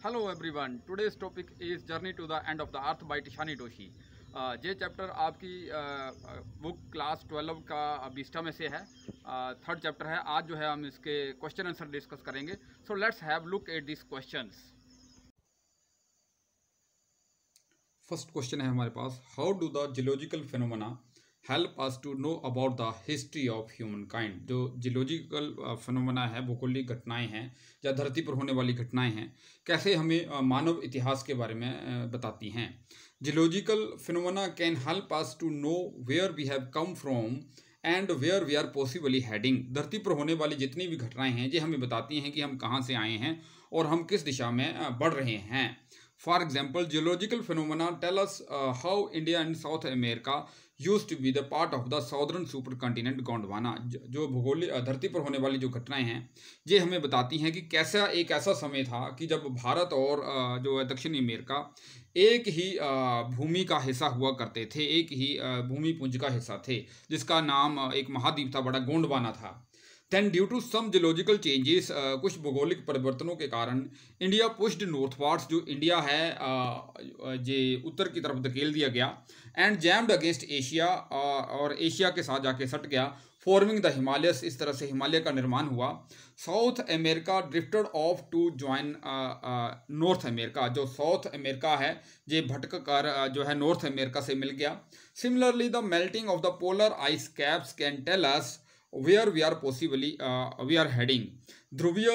Hello everyone. Today's topic is Journey to the End of the Earth by Tishani Doshi. ये chapter आपकी book class 12 का बीस्टा में से है, थर्ड चैप्टर है। आज जो है हम इसके क्वेश्चन आंसर डिस्कस करेंगे। So let's have look at this questions. First question है हमारे पास, how do the geological phenomena help us to know about the history of human kind. जो जियोलॉजिकल फिनोमेना है, भूगोलिक घटनाएं हैं या धरती पर होने वाली घटनाएं हैं, कैसे हमें मानव इतिहास के बारे में बताती हैं। Geological phenomena can help us to know where we have come from and where we are possibly heading. धरती पर होने वाली जितनी भी घटनाएं हैं ये हमें बताती हैं कि हम कहाँ से आए हैं और हम किस दिशा में बढ़ रहे हैं। For example, geological phenomena tell us how India and South America used to be the part of the southern super continent Gondwana. जो भूगोलिक धरती पर होने वाली जो घटनाएं हैं ये हमें बताती हैं कि कैसा एक ऐसा समय था कि जब भारत और जो दक्षिणी अमेरिका एक ही भूमि का हिस्सा हुआ करते थे, एक ही भूमि पुंज का हिस्सा थे, जिसका नाम एक महाद्वीप था, बड़ा गोंडवाना था। Then due to some geological changes, कुछ भौगोलिक परिवर्तनों के कारण इंडिया पुश्ड नॉर्थवार्ड्स, जो इंडिया है जे उत्तर की तरफ धकेल दिया गया, एंड जैम्ड अगेंस्ट एशिया, और एशिया के साथ जाके सट गया, फॉर्मिंग द हिमालयस। इस तरह से हिमालय का निर्माण हुआ। South America drifted off to join North America. जो साउथ अमेरिका है ये भटक कर जो है नॉर्थ अमेरिका से मिल गया। Similarly the melting of the polar ice caps can tell us where we are possibly we are heading. ध्रुवीय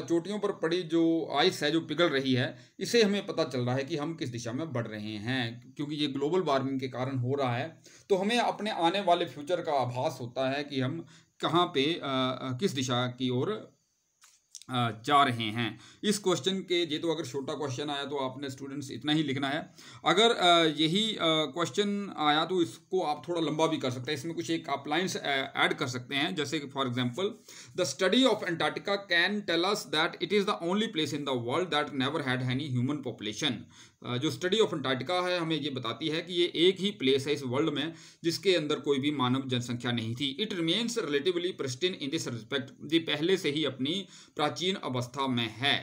चोटियों पर पड़ी जो आइस है जो पिघल रही है, इसे हमें पता चल रहा है कि हम किस दिशा में बढ़ रहे हैं। क्योंकि ये ग्लोबल वार्मिंग के कारण हो रहा है, तो हमें अपने आने वाले फ्यूचर का आभास होता है कि हम कहाँ पे किस दिशा की ओर जा रहे हैं। इस क्वेश्चन के ये तो अगर छोटा क्वेश्चन आया तो आपने स्टूडेंट्स इतना ही लिखना है। अगर यही क्वेश्चन आया तो इसको आप थोड़ा लंबा भी कर सकते हैं। इसमें कुछ एक आप लाइन्स ऐड कर सकते हैं, जैसे कि for example, the study of Antarctica can tell us that it is the only place in the world that never had any human population. जो स्टडी ऑफ अंटार्कटिका है हमें ये बताती है कि ये एक ही प्लेस है इस वर्ल्ड में जिसके अंदर कोई भी मानव जनसंख्या नहीं थी। It remains relatively pristine in this respect. ये पहले से ही अपनी प्राचीन अवस्था में है।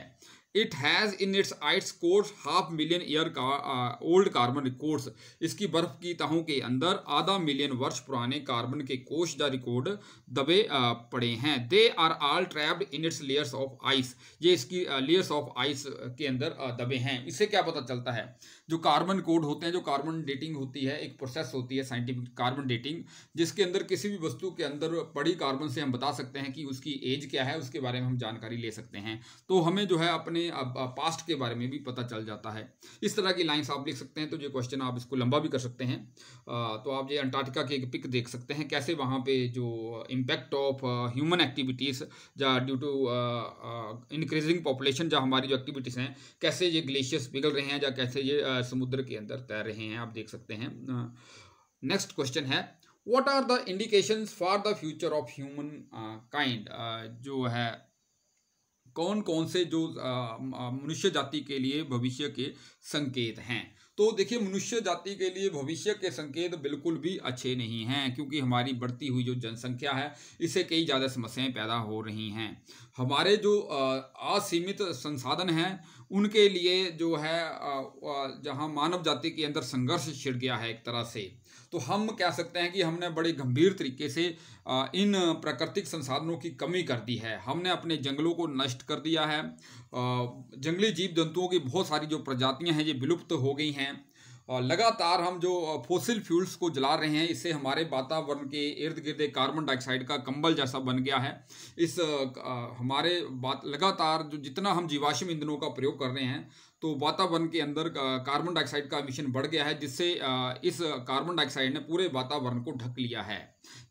It has in its आइट्स course 500 million year का ओल्ड कार्बन रिकॉर्ड्स। इसकी बर्फ की तहों के अंदर आधा मिलियन वर्ष पुराने कार्बन के कोश या रिकॉर्ड दबे पड़े हैं। They are all trapped in its layers of ice. ये इसकी लेयर्स ऑफ आइस के अंदर दबे हैं। इससे क्या पता चलता है, जो कार्बन कोड होते हैं, जो कार्बन डेटिंग होती है, एक प्रोसेस होती है साइंटिफिक कार्बन डेटिंग, जिसके अंदर किसी भी वस्तु के अंदर पड़ी कार्बन से हम बता सकते हैं कि उसकी एज क्या है, उसके बारे में हम जानकारी ले सकते हैं। तो हमें जो है अपने पास्ट के बारे में भी पता चल जाता है। इस तरह की लाइंस आप लिख सकते हैं। तो ये क्वेश्चन आप इसको लंबा भी कर सकते हैं। तो आप ये अंटार्कटिका की एक पिक देख सकते हैं, कैसे वहाँ पे जो इम्पैक्ट ऑफ ह्यूमन एक्टिविटीज़ या ड्यू टू इंक्रीजिंग पॉपुलेशन, जो हमारी जो एक्टिविटीज़ हैं, कैसे ये ग्लेशियर्स पिघल रहे हैं या कैसे ये समुद्र के अंदर तैर रहे हैं, आप देख सकते हैं। नेक्स्ट क्वेश्चन है, what are the indications for the future of human kind. जो है कौन कौन से जो मनुष्य जाति के लिए भविष्य के संकेत हैं। तो देखिए, मनुष्य जाति के लिए भविष्य के संकेत बिल्कुल भी अच्छे नहीं हैं, क्योंकि हमारी बढ़ती हुई जो जनसंख्या है इससे कई ज़्यादा समस्याएं पैदा हो रही हैं। हमारे जो असीमित संसाधन हैं उनके लिए जो है जहां मानव जाति के अंदर संघर्ष छिड़ गया है एक तरह से, तो हम कह सकते हैं कि हमने बड़े गंभीर तरीके से इन प्राकृतिक संसाधनों की कमी कर दी है। हमने अपने जंगलों को नष्ट कर दिया है। जंगली जीव जंतुओं की बहुत सारी जो प्रजातियां हैं ये विलुप्त हो गई हैं। और लगातार हम जो फॉसिल फ्यूल्स को जला रहे हैं, इससे हमारे वातावरण के इर्द गिर्द एक कार्बन डाइऑक्साइड का कंबल जैसा बन गया है। इस हमारे लगातार जो जितना हम जीवाश्म ईंधनों का प्रयोग कर रहे हैं, तो वातावरण के अंदर कार्बन डाइऑक्साइड का एमिशन बढ़ गया है, जिससे इस कार्बन डाइऑक्साइड ने पूरे वातावरण को ढक लिया है,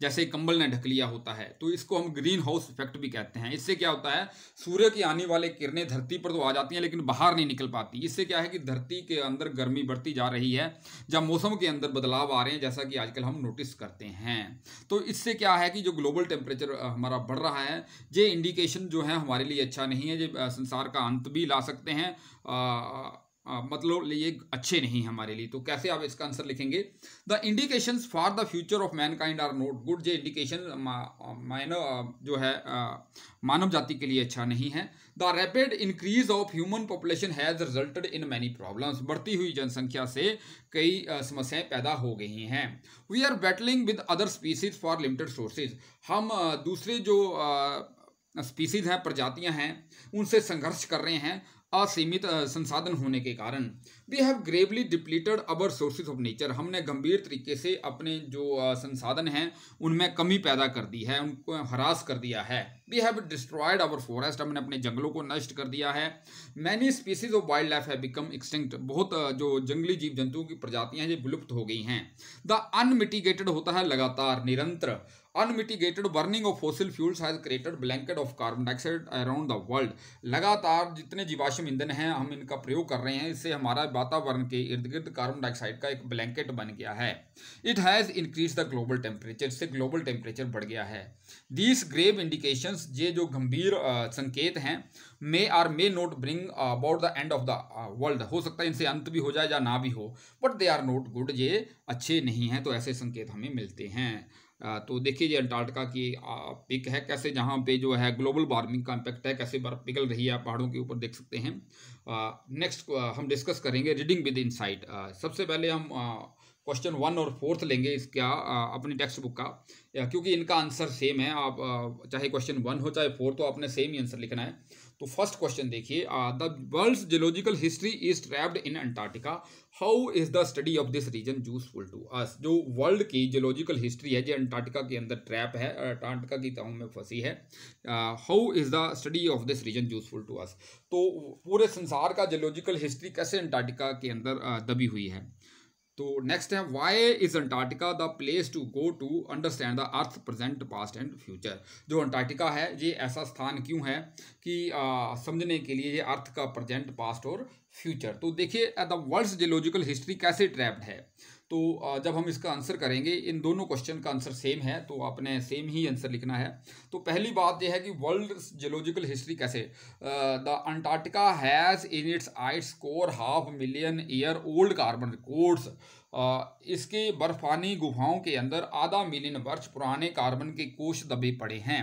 जैसे कंबल ने ढक लिया होता है। तो इसको हम ग्रीन हाउस इफेक्ट भी कहते हैं। इससे क्या होता है, सूर्य की आने वाले किरणें धरती पर तो आ जाती हैं लेकिन बाहर नहीं निकल पाती। इससे क्या है कि धरती के अंदर गर्मी बढ़ती जा रही है, जब मौसम के अंदर बदलाव आ रहे हैं, जैसा कि आजकल हम नोटिस करते हैं। तो इससे क्या है कि जो ग्लोबल टेम्परेचर हमारा बढ़ रहा है, ये इंडिकेशन जो है हमारे लिए अच्छा नहीं है। ये संसार का अंत भी ला सकते हैं। मतलब ये अच्छे नहीं हमारे लिए। तो कैसे आप इसका आंसर लिखेंगे? The indications for the future of mankind are not good. जो इंडिकेशन जो है मानव जाति के लिए अच्छा नहीं है। The rapid increase of human population has resulted in many problems. बढ़ती हुई जनसंख्या से कई समस्याएं पैदा हो गई हैं। We are battling with other species for limited sources. हम दूसरे जो स्पीसीज हैं, प्रजातियां हैं, उनसे संघर्ष कर रहे हैं असीमित संसाधन होने के कारण। We have gravely depleted our sources of nature. हमने गंभीर तरीके से अपने जो संसाधन हैं उनमें कमी पैदा कर दी है, उनको हरास कर दिया है। We have destroyed our forest. हमने अपने जंगलों को नष्ट कर दिया है। Many species of wildlife have become extinct. बहुत जो जंगली जीव जंतुओं की प्रजातियां हैं ये विलुप्त हो गई हैं। द अनमिटिगेटेड होता है लगातार, निरंतर। Unmitigated burning of fossil fuels has created blanket of carbon dioxide around the world. लगातार जितने जीवाश्म ईंधन हैं हम इनका प्रयोग कर रहे हैं, इससे हमारा वातावरण के इर्द गिर्द कार्बन डाइऑक्साइड का एक ब्लैंकेट बन गया है। It has increase the global temperature. इससे ग्लोबल टेम्परेचर बढ़ गया है। दीज ग्रेव इंडिकेशंस, ये जो गंभीर संकेत हैं, may not bring about the end of the world. हो सकता है इनसे अंत भी हो जाए या ना भी हो, but they are not good. ये अच्छे नहीं हैं। तो ऐसे संकेत हमें मिलते हैं। तो देखिए ये अंटार्कटिका की पिक है, कैसे जहाँ पे जो है ग्लोबल वार्मिंग का इम्पैक्ट है, कैसे बर्फ पिघल रही है, आप पहाड़ों के ऊपर देख सकते हैं। नेक्स्ट हम डिस्कस करेंगे रीडिंग विद इनसाइट। सबसे पहले हम क्वेश्चन 1 और 4 लेंगे इसका अपनी टेक्स्ट बुक का, क्योंकि इनका आंसर सेम है। आप चाहे क्वेश्चन 1 हो चाहे 4, तो आपने सेम ही आंसर लिखना है। तो फर्स्ट क्वेश्चन देखिए, the world's geological history is trapped in Antarctica. How is the study of this region useful to us. जो वर्ल्ड की जियोलॉजिकल हिस्ट्री है जो अंटार्कटिका के अंदर ट्रैप है, अंटार्कटिका की तहों में फंसी है। How is the study of this region useful to us. तो पूरे संसार का जियोलॉजिकल हिस्ट्री कैसे अंटार्कटिका के अंदर दबी हुई है। तो नेक्स्ट है, why is Antarctica the place to go to understand the earth present past and future. जो अंटार्कटिका है ये ऐसा स्थान क्यों है कि समझने के लिए ये अर्थ का प्रेजेंट, पास्ट और फ्यूचर। तो देखिए द वर्ल्ड्स जियोलॉजिकल हिस्ट्री कैसे ट्रैप्ड है। तो जब हम इसका आंसर करेंगे, इन दोनों क्वेश्चन का आंसर सेम है, तो आपने सेम ही आंसर लिखना है। तो पहली बात यह है कि वर्ल्ड जियोलॉजिकल हिस्ट्री कैसे, the Antarctica has in its आइट्स core 500 million year old carbon records. इसके बर्फानी गुफाओं के अंदर आधा मिलियन वर्ष पुराने कार्बन के कोश दबे पड़े हैं।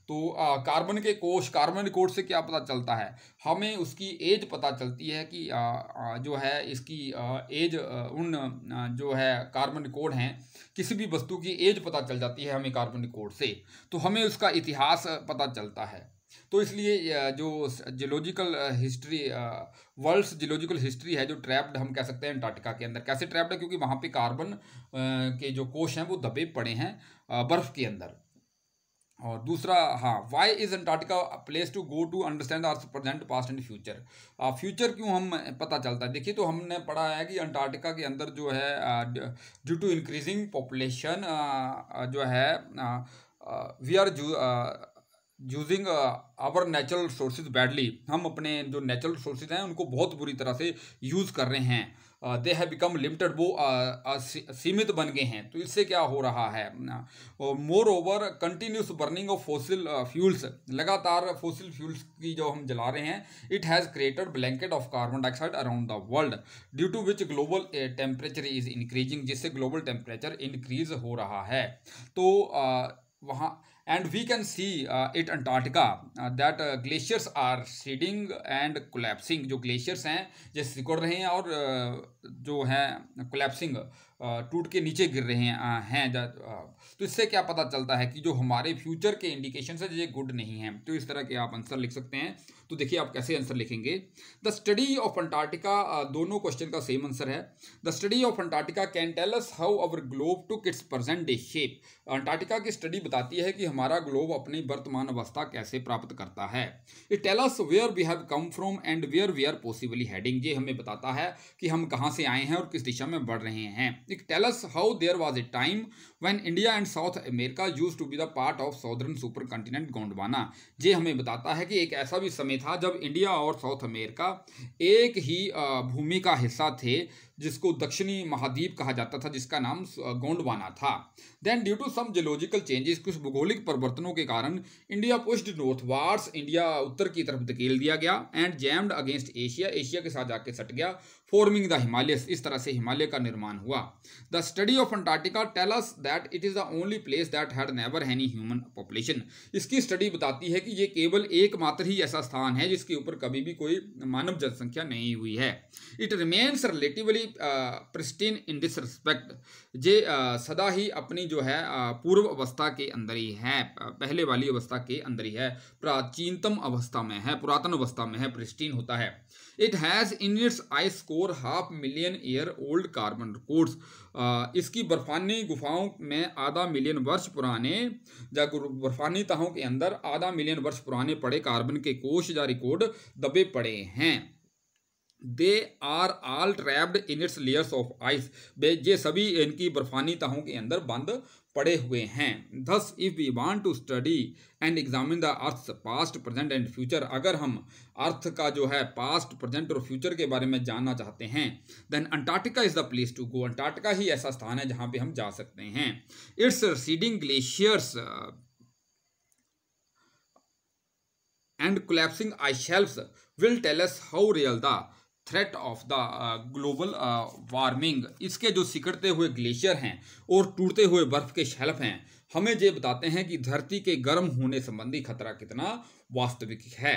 तो कार्बन के कोश, कार्बन रिकॉर्ड से क्या पता चलता है, हमें उसकी एज पता चलती है कि जो है इसकी एज उन जो है कार्बन रिकॉर्ड हैं, किसी भी वस्तु की एज पता चल जाती है हमें कार्बन रिकॉर्ड से। तो हमें उसका इतिहास पता चलता है। तो इसलिए जो geological history, world's geological history है जो ट्रैप्ड हम कह सकते हैं अंटार्कटिका के अंदर। कैसे ट्रैप्ड है, क्योंकि वहाँ पे कार्बन के जो कोश हैं वो दबे पड़े हैं बर्फ़ के अंदर। और दूसरा, हाँ, why is Antarctica place to go to understand earth present past and future. Future क्यों हम पता चलता है। देखिए, तो हमने पढ़ा है कि अंटार्कटिका के अंदर जो है ड्यू टू इंक्रीजिंग पॉपुलेशन जो है we are using our natural sources badly. हम अपने जो नेचुरल सोर्सेज हैं उनको बहुत बुरी तरह से यूज़ कर रहे हैं। दे हैव बिकम लिमिटेड, वो सीमित बन गए हैं। तो इससे क्या हो रहा है, moreover continuous burning of fossil fuels. लगातार फॉसिल फ्यूल्स की जो हम जला रहे हैं, it has created blanket of carbon dioxide around the world due to which global temperature is increasing. जिससे ग्लोबल टेम्परेचर इंक्रीज हो रहा है। तो वहाँ and we can see at Antarctica that glaciers are receding and collapsing। जो glaciers हैं ये सिकुड़ रहे हैं और जो हैं कोलैप्सिंग, टूट के नीचे गिर रहे हैं। तो इससे क्या पता चलता है कि जो हमारे फ्यूचर के इंडिकेशंस है ये गुड नहीं हैं। तो इस तरह के आप आंसर लिख सकते हैं। तो देखिए आप कैसे आंसर लिखेंगे। द स्टडी ऑफ अंटार्कटिका, दोनों क्वेश्चन का सेम आंसर है। The study of Antarctica can tell us how our globe took its present day shape. Antarctica की स्टडी बताती है कि हमारा ग्लोब अपनी वर्तमान अवस्था कैसे प्राप्त करता है। It tell us where we have come from and where we are possibly heading. ये हमें बताता है कि हम कहाँ से आए हैं और किस दिशा में बढ़ रहे हैं। It tell us how there was a time when India and South America used to be the part of southern super continent Gondwana. ये हमें बताता है कि एक ऐसा भी समय था जब इंडिया और साउथ अमेरिका एक ही भूमि का हिस्सा थे। जिसको दक्षिणी महाद्वीप कहा जाता था, जिसका नाम गोंडवाना था। Then due to some geological changes, कुछ भौगोलिक परिवर्तनों के कारण इंडिया पुश्ड नॉर्थवार्ड्स, इंडिया उत्तर की तरफ धकेल दिया गया, and jammed against Asia, Asia के साथ जाके सट गया, फॉर्मिंग द हिमालयस, इस तरह से हिमालय का निर्माण हुआ। The study of Antarctica tell us that it is the only place that had never any human population. इसकी स्टडी बताती है कि ये केवल एकमात्र ही ऐसा स्थान है जिसके ऊपर कभी भी कोई मानव जनसंख्या नहीं हुई है। It remains relatively pristine in this respect, ये सदा ही अपनी जो है पूर्व अवस्था के अंदर ही है, पहले वाली अवस्था के अंदर ही है, प्राचीनतम अवस्था में है, पुरातन अवस्था में है, प्रिस्टीन होता है। It has in its ice core 500,000 year old carbon records, इसकी बर्फानी गुफाओं में आधा मिलियन वर्ष पुराने, बर्फानी तहों के अंदर आधा मिलियन वर्ष पुराने पड़े कार्बन के कोश या रिकॉर्ड दबे पड़े हैं। They are all trapped in its layers of ice, ये सभी इनकी बर्फानी तहों के अंदर बंद पड़े हुए हैं। Thus if we want to study and examine the earth past present and future, अगर हम अर्थ का जो है पास्ट प्रेजेंट और फ्यूचर के बारे में जानना चाहते हैं, then Antarctica is the place to go, Antarctica ही ऐसा स्थान है जहां पे हम जा सकते हैं। Its receding glaciers and collapsing ice shelves will tell us how real the threat of the global warming, इसके जो सिकुड़ते हुए ग्लेशियर हैं और टूटते हुए बर्फ के शेल्फ हैं हमें ये बताते हैं कि धरती के गर्म होने संबंधी खतरा कितना वास्तविक है।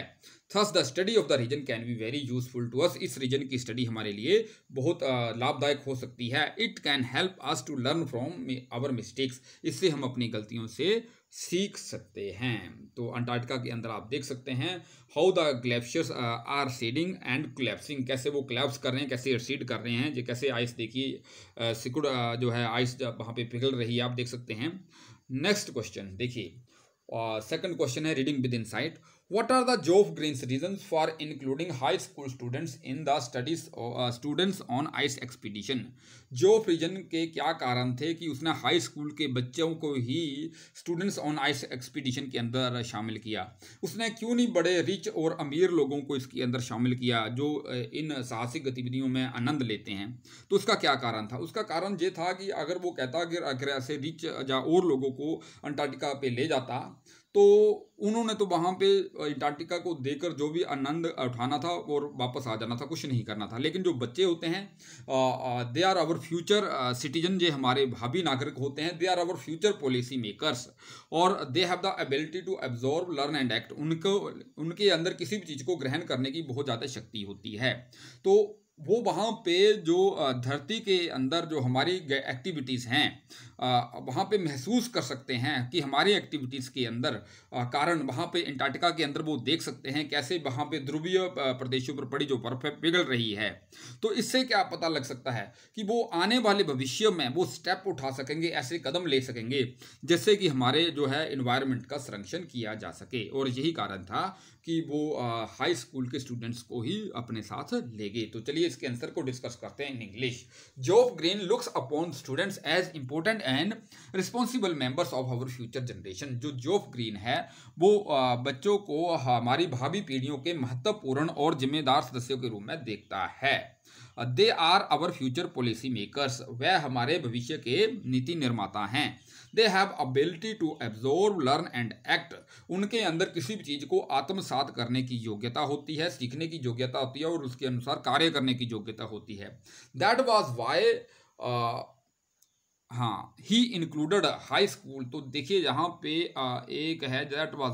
Thus the study of the region can be very useful to us, इस रीजन की स्टडी हमारे लिए बहुत लाभदायक हो सकती है। It can help us to learn from our mistakes, इससे हम अपनी गलतियों से सीख सकते हैं। तो अंटार्कटिका के अंदर आप देख सकते हैं how the glaciers are seeding and collapsing, कैसे वो कोलैप्स कर रहे हैं, कैसे सीड कर रहे हैं, जो कैसे आइस देखिए सिकुड़ जो है आइस वहाँ पे पिघल रही है, आप देख सकते हैं। नेक्स्ट क्वेश्चन देखिए, सेकंड क्वेश्चन है reading with insight. What are the Geoff Green's reasons for including high school students in the studies students on ice expedition? Geoff region के क्या कारण थे कि उसने हाई स्कूल के बच्चों को ही स्टूडेंट्स ऑन आइस एक्सपीडिशन के अंदर शामिल किया? उसने क्यों नहीं बड़े रिच और अमीर लोगों को इसके अंदर शामिल किया जो इन साहसिक गतिविधियों में आनंद लेते हैं? तो उसका क्या कारण था? उसका कारण ये था कि अगर वो कहता कि अगर ऐसे रिच या और लोगों को अंटार्कटिका पे ले जाता तो उन्होंने तो वहाँ पे अंटार्कटिका को देखकर जो भी आनंद उठाना था और वापस आ जाना था, कुछ नहीं करना था। लेकिन जो बच्चे होते हैं they are our future citizen, जो हमारे भावी नागरिक होते हैं, they are our future policy makers और they have the ability to absorb learn and act, उनके अंदर किसी भी चीज़ को ग्रहण करने की बहुत ज़्यादा शक्ति होती है। तो वो वहाँ पे जो धरती के अंदर जो हमारी एक्टिविटीज़ हैं वहाँ पे महसूस कर सकते हैं कि हमारी एक्टिविटीज़ के अंदर कारण वहाँ पे अंटार्कटिका के अंदर वो देख सकते हैं कैसे वहाँ पे ध्रुवीय प्रदेशों पर पड़ी जो बर्फ पिघल रही है। तो इससे क्या पता लग सकता है कि वो आने वाले भविष्य में वो स्टेप उठा सकेंगे, ऐसे कदम ले सकेंगे जिससे कि हमारे जो है एनवायरनमेंट का संरक्षण किया जा सके। और यही कारण था कि वो हाई स्कूल के स्टूडेंट्स को ही अपने साथ ले गए। तो चलिए इसके आंसर को डिस्कस करते हैं in English. Geoff Green looks upon students as important and responsible members of our future generation. जो जॉफ ग्रीन है वो बच्चों को हमारी भावी पीढ़ियों के महत्वपूर्ण और जिम्मेदार सदस्यों के रूप में देखता है। They are our future policy makers, वह हमारे भविष्य के नीति निर्माता हैं। They have ability to absorb learn and act, उनके अंदर किसी भी चीज़ को आत्मसात करने की योग्यता होती है, सीखने की योग्यता होती है और उसके अनुसार कार्य करने की योग्यता होती है। दैट वॉज वाई हाँ ही इंक्लूडेड हाई स्कूल। तो देखिए यहाँ पे एक है दैट वाज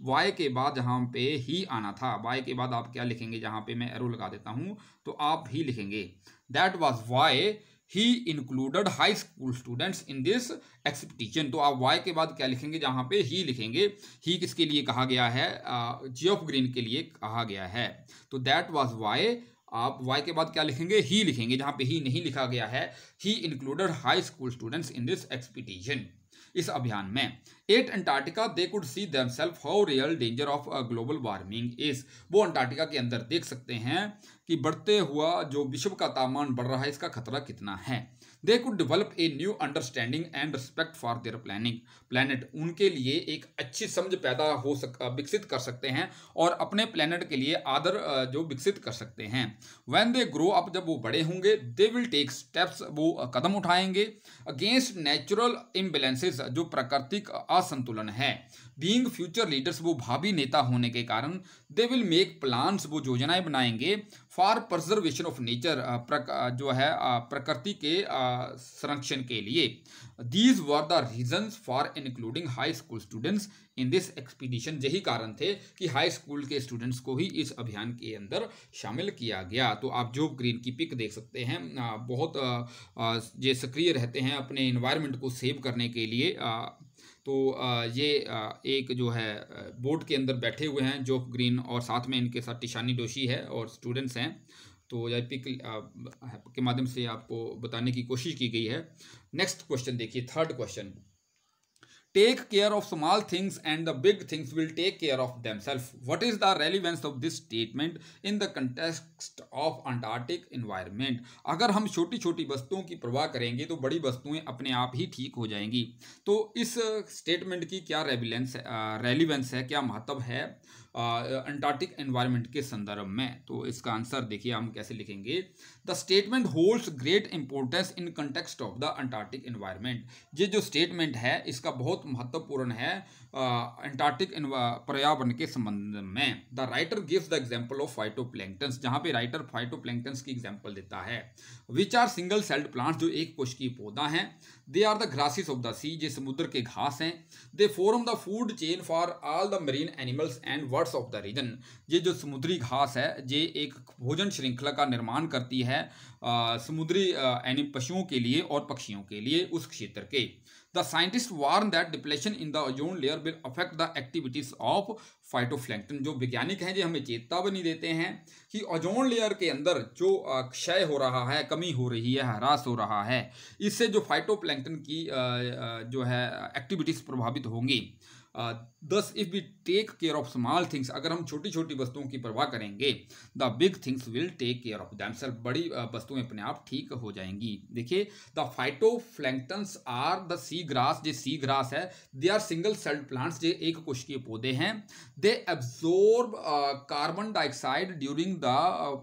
वाई के बाद जहाँ पे ही आना था, वाई के बाद आप क्या लिखेंगे, जहाँ पे मैं एरो लगा देता हूँ तो आप ही लिखेंगे that was why he included high school students in this expedition. तो आप वाई के बाद क्या लिखेंगे, जहाँ पे ही लिखेंगे। ही किसके लिए कहा गया है, जॉफ ग्रीन के लिए कहा गया है। तो दैट वाज वाई, आप वाई के बाद क्या लिखेंगे, ही लिखेंगे, जहाँ पे ही नहीं लिखा गया है। He included high school students in this expedition, इस अभियान में। At Antarctica they could see themselves how real danger of global warming is. वो अंटार्कटिका के अंदर देख सकते हैं कि बढ़ते हुआ जो विश्व का तापमान बढ़ रहा है इसका खतरा कितना है। They could develop a new understanding and respect for their planet. उनके लिए एक अच्छी समझ पैदा हो विकसित कर सकते हैं और अपने प्लानट के लिए आदर जो विकसित कर सकते हैं। व्हेन दे ग्रो अप, जब वो बड़े होंगे, दे विल टेक स्टेप्स, वो कदम उठाएंगे अगेंस्ट नेचुरल इम्बैलेंसेस, जो प्राकृतिक असंतुलन है। बीइंग फ्यूचर लीडर्स, वो भावी नेता होने के कारण दे विल मेक प्लान्स, वो योजनाएं बनाएंगे फॉर प्रिजर्वेशन ऑफ नेचर, जो है प्रकृति के संरक्षण के लिए। These were the reasons for including high school students in this expedition. यही कारण थे कि हाई स्कूल के स्टूडेंट्स को ही इस अभियान के अंदर शामिल किया गया। तो आप जॉब ग्रीन की पिक देख सकते हैं, बहुत ये सक्रिय रहते हैं अपने इन्वायरमेंट को सेव करने के लिए। तो ये एक जो है बोट के अंदर बैठे हुए हैं जॉब ग्रीन, और साथ में इनके साथ टिशानी डोशी है और स्टूडेंट्स हैं। तो यह पिक के माध्यम से आपको बताने की कोशिश की गई है। नेक्स्ट क्वेश्चन देखिए, third question. Take care of small things and the big things will take care of themselves. What is the relevance of this statement in the context of Antarctic environment? अगर हम छोटी छोटी वस्तुओं की परवाह करेंगे तो बड़ी वस्तुएं अपने आप ही ठीक हो जाएंगी। तो इस स्टेटमेंट की क्या रेलिवेंस है, क्या महत्व है अंटार्कटिक एनवायरनमेंट के संदर्भ में? तो इसका आंसर देखिए हम कैसे लिखेंगे। The statement holds great importance in context of the Antarctic environment. ये जो स्टेटमेंट है इसका बहुत महत्वपूर्ण है अंटार्कटिक पर्यावरण के संबंध में। The writer gives the example of phytoplanktons, जहां पे राइटर फाइटोप्लैंक्टन्स की एग्जांपल देता है। Which are single celled plants, जो एक कोशिकीय पौधा हैं। They are the grasses of the sea, जे समुद्र के घास हैं। They form the food chain for all the marine animals and birds of the region. ये जो समुद्री घास है ये एक भोजन श्रृंखला का निर्माण करती है समुद्री पशुओं के लिए और पक्षियों के लिए उस क्षेत्र के। The scientist warn that depletion in the ozone layer will affect the activities of phytoplankton. जो वैज्ञानिक हैं जो हमें चेतावनी देते हैं कि ओजोन लेयर के अंदर जो क्षय हो रहा है, कमी हो रही है, ह्रास हो रहा है, इससे जो फाइटोप्लैंक्टन की जो है एक्टिविटीज प्रभावित होंगी। Thus if we take care of small things, अगर हम छोटी छोटी वस्तुओं की परवाह करेंगे, the big things will take care of themselves, बड़ी वस्तुएं अपने आप ठीक हो जाएंगी। देखिए, the phytoplanktons are the sea grass, जे सी ग्रास है, they are single celled plants, जे एक कोशिकीय पौधे हैं। They absorb carbon dioxide during the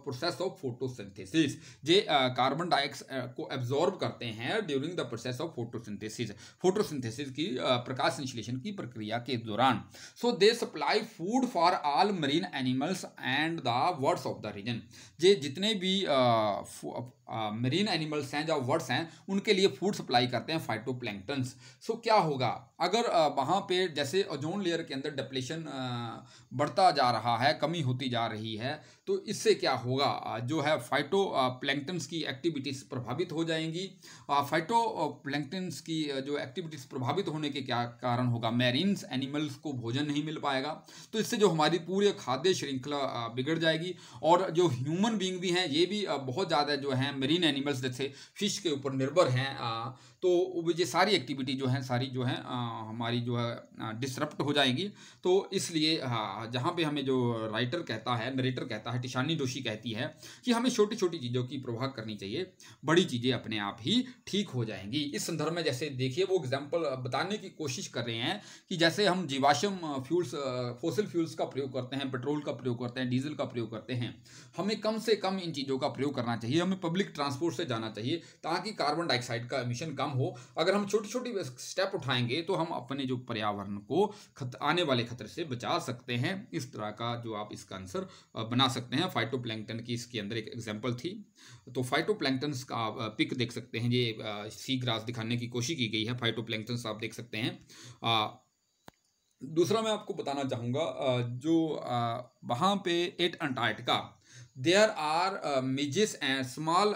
process of photosynthesis, जे कार्बन डाइऑक्साइड को एब्जॉर्ब करते हैं during the process of photosynthesis, photosynthesis की प्रकाश संश्लेषण की प्रक्रिया के दौरान। So they supply food for all marine animals and the birds of the region. ये जितने भी मरीन एनिमल्स हैं, जो वर्ड्स हैं, उनके लिए फूड सप्लाई करते हैं फाइटोप्लैंक्टन्स। सो क्या होगा अगर वहाँ पे जैसे ओजोन लेयर के अंदर डिप्लेशन बढ़ता जा रहा है, कमी होती जा रही है, तो इससे क्या होगा, जो है फाइटोप्लैंक्टन्स की एक्टिविटीज़ प्रभावित हो जाएंगी। फाइटोप्लैंक्टन्स की जो एक्टिविटीज़ प्रभावित होने के क्या कारण होगा, मैरीन्स एनिमल्स को भोजन नहीं मिल पाएगा, तो इससे जो हमारी पूरी खाद्य श्रृंखला बिगड़ जाएगी। और जो ह्यूमन बीइंग भी हैं ये भी बहुत ज़्यादा जो हैं मरीन एनिमल्स जैसे फिश के ऊपर निर्भर हैं, तो ये सारी एक्टिविटी जो हैं सारी जो हैं हमारी जो है डिसरप्ट हो जाएंगी। तो इसलिए जहाँ पे हमें जो राइटर कहता है, नरेटर कहता है, टिशानी डोशी कहती है कि हमें छोटी छोटी चीज़ों की परवाह करनी चाहिए, बड़ी चीज़ें अपने आप ही ठीक हो जाएंगी। इस संदर्भ में जैसे देखिए वो एग्जाम्पल बताने की कोशिश कर रहे हैं कि जैसे हम जीवाश्म फ्यूल्स, फॉसिल फ्यूल्स का प्रयोग करते हैं, पेट्रोल का प्रयोग करते हैं, डीजल का प्रयोग करते हैं, हमें कम से कम इन चीज़ों का प्रयोग करना चाहिए। हमें पब्लिक ट्रांसपोर्ट से जाना चाहिए ताकि कार्बन डाइऑक्साइड का एमिशन कम हो। अगर हम छोटी छोटी स्टेप उठाएंगे तो हम अपने जो पर्यावरण को आने वाले खतरे से बचा सकते हैं। इस तरह का जो आप इसका आंसर बना सकते हैं। फाइटोप्लैंक्टन की इसके अंदर एक एग्जांपल थी, तो फाइटोप्लैंक्टन्स का पिक देख सकते हैं, ये सी ग्रास दिखाने की कोशिश की गई है। फाइटोप्लैंक्टन्स आप देख सकते हैं। दूसरा मैं आपको बताना चाहूँगा, जो वहाँ पे at Antarctica there are midges and small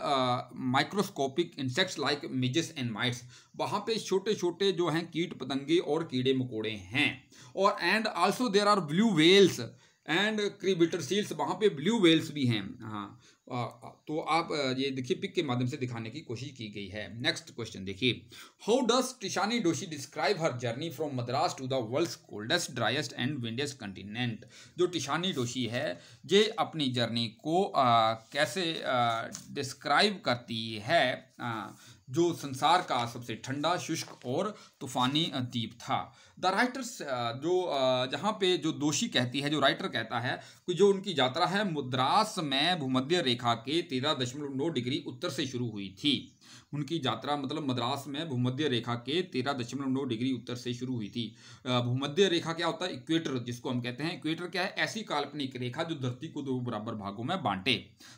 microscopic insects like midges and mites। वहाँ पे छोटे छोटे जो हैं कीट पतंगे और कीड़े मकोड़े हैं। और and also there are blue whales and crabeater seals, वहाँ पे ब्लू व्हेल्स भी हैं। हाँ, तो आप ये देखिए पिक के माध्यम से दिखाने की कोशिश की गई है। नेक्स्ट क्वेश्चन देखिए, how does Tishani Doshi describe her journey from Madras to the world's coldest driest and windiest continent. जो टिशानी डोशी है ये अपनी जर्नी को कैसे डिस्क्राइब करती है, जो संसार का सबसे ठंडा, शुष्क और तूफानी द्वीप था। द राइटर्स, जो जहाँ पे जो दोषी कहती है, जो राइटर कहता है कि जो उनकी यात्रा है मद्रास में भूमध्य रेखा के 13.9 डिग्री उत्तर से शुरू हुई थी। उनकी यात्रा मतलब मद्रास में भूमध्य रेखा के 13.9 डिग्री उत्तर से शुरू हुई थी। भूमध्य रेखा क्या होता है? इक्वेटर जिसको हम कहते हैं। इक्वेटर क्या है? ऐसी काल्पनिक रेखा जो धरती को 2 बराबर भागों में बांटे,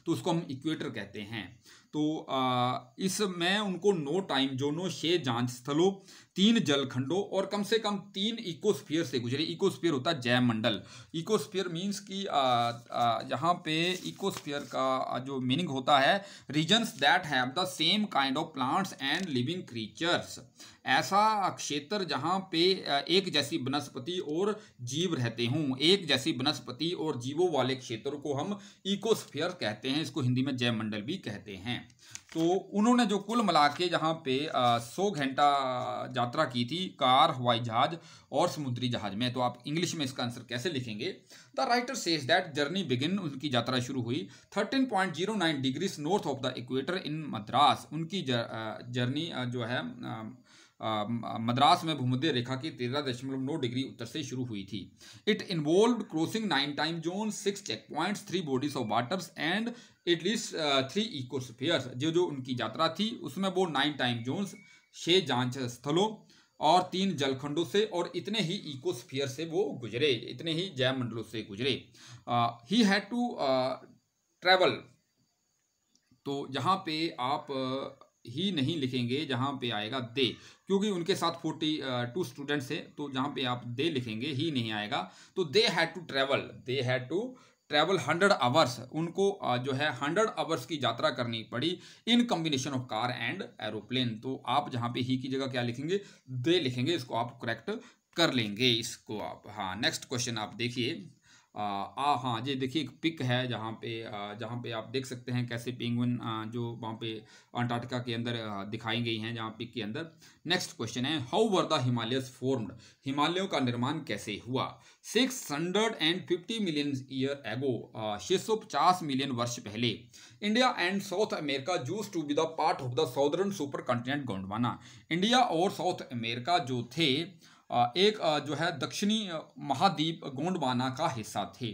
तो उसको हम इक्वेटर कहते हैं। तो इसमें उनको 9 टाइम जोनों, 6 जांच स्थलों, 3 जलखंडों और कम से कम 3 इकोस्फीयर से गुजरे। इकोस्फीयर होता है जैवमंडल। इकोस्फीयर मीन्स कि यहाँ पे इकोस्फीयर का जो मीनिंग होता है regions that have the same kind of plants and living creatures. ऐसा क्षेत्र जहाँ पे एक जैसी वनस्पति और जीव रहते हों। एक जैसी वनस्पति और जीवों वाले क्षेत्र को हम इकोस्फीयर कहते हैं। इसको हिंदी में जैवमंडल भी कहते हैं। तो उन्होंने जो कुल मिला के जहाँ पे 100 घंटा यात्रा की थी कार, हवाई जहाज और समुद्री जहाज में। तो आप इंग्लिश में इसका आंसर कैसे लिखेंगे? The writer says that journey begin, उनकी यात्रा शुरू हुई 13.09 degrees north of the equator in Madras. उनकी जर्नी जो है मद्रास में भूमध्य रेखा की 13.9 डिग्री उत्तर से शुरू हुई थी। It involve crossing 9 time zone, 6 check points, 3 bodies of waters and at least 3 ecospheres. जो उनकी यात्रा थी उसमें वो 9 टाइम जोन्स, 6 जांच स्थलों और 3 जलखंडों से और इतने ही इकोस्फीयर से वो गुजरे, इतने ही जैवमंडलों से गुजरे। He had to travel. तो यहाँ पे आप ही नहीं लिखेंगे, जहाँ पे आएगा दे, क्योंकि उनके साथ 42 स्टूडेंट्स थे। तो जहाँ पे आप दे लिखेंगे ही नहीं आएगा। तो they had to travel 100 hours. उनको जो है 100 आवर्स की यात्रा करनी पड़ी in combination of car and aeroplane. तो आप जहाँ पे ही की जगह क्या लिखेंगे? दे लिखेंगे। इसको आप करेक्ट कर लेंगे इसको आप। हाँ, नेक्स्ट क्वेश्चन आप देखिए। हाँ, ये देखिए एक पिक है जहाँ पे आप देख सकते हैं कैसे पेंगुइन जो वहाँ पे अंटार्कटिका के अंदर दिखाई गई हैं, जहाँ पिक के अंदर। नेक्स्ट क्वेश्चन है, how were the Himalayas formed. हिमालयों का निर्माण कैसे हुआ? 650 मिलियन ईयर एगो, 650 मिलियन वर्ष पहले, India and South America used to be the part of the southern super continent Gondwana. India और साउथ अमेरिका जो थे एक जो है दक्षिणी महाद्वीप गोंडवाना का हिस्सा थे।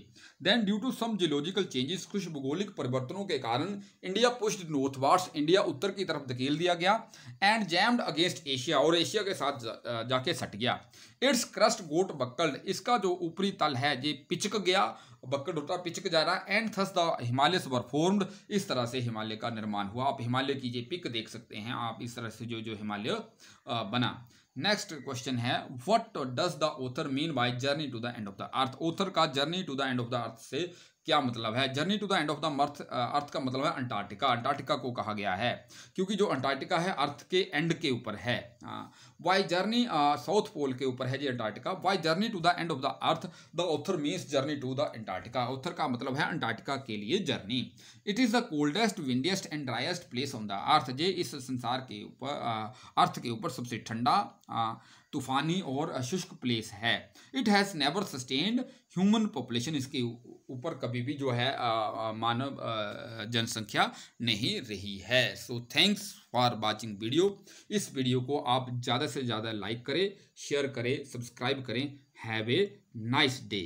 Then due to some geological changes, कुछ भूगोलिक परिवर्तनों के कारण इंडिया पुश्ड नॉर्थवार्ड्स, इंडिया उत्तर की तरफ धकेल दिया गया। एंड जैम्ड अगेंस्ट एशिया, और एशिया के साथ जाके सट गया। इट्स क्रस्ट गोट बक्कल्ड, इसका जो ऊपरी तल है ये पिचक गया, बक्कल्ड होता पिचक जा रहा है। And thus the Himalayas were formed, इस तरह से हिमालय का निर्माण हुआ। आप हिमालय की ये पिक देख सकते हैं आप, इस तरह से जो हिमालय बना। नेक्स्ट क्वेश्चन है, what does the author mean by journey to the end of the earth. Author का journey to the end of the earth से क्या मतलब है? Journey to the end of the earth का मतलब है अंटार्कटिका। अंटार्कटिका को कहा गया है क्योंकि जो अंटार्कटिका है अर्थ के एंड के ऊपर है। वाई जर्नी साउथ पोल के ऊपर है जी Antarctica. Why journey to the end of the earth, the author means journey to the Antarctica. Author का मतलब है अंटार्कटिका के लिए journey. It is the coldest, windiest and driest place on the earth. ये इस संसार के ऊपर अर्थ के ऊपर सबसे ठंडा, तूफानी और शुष्क प्लेस है। It has never sustained human population, इसके ऊपर कभी भी जो है मानव जनसंख्या नहीं रही है। So thanks for watching video. इस वीडियो को आप ज़्यादा से ज़्यादा लाइक करें, शेयर करें, सब्सक्राइब करें। Have a nice day.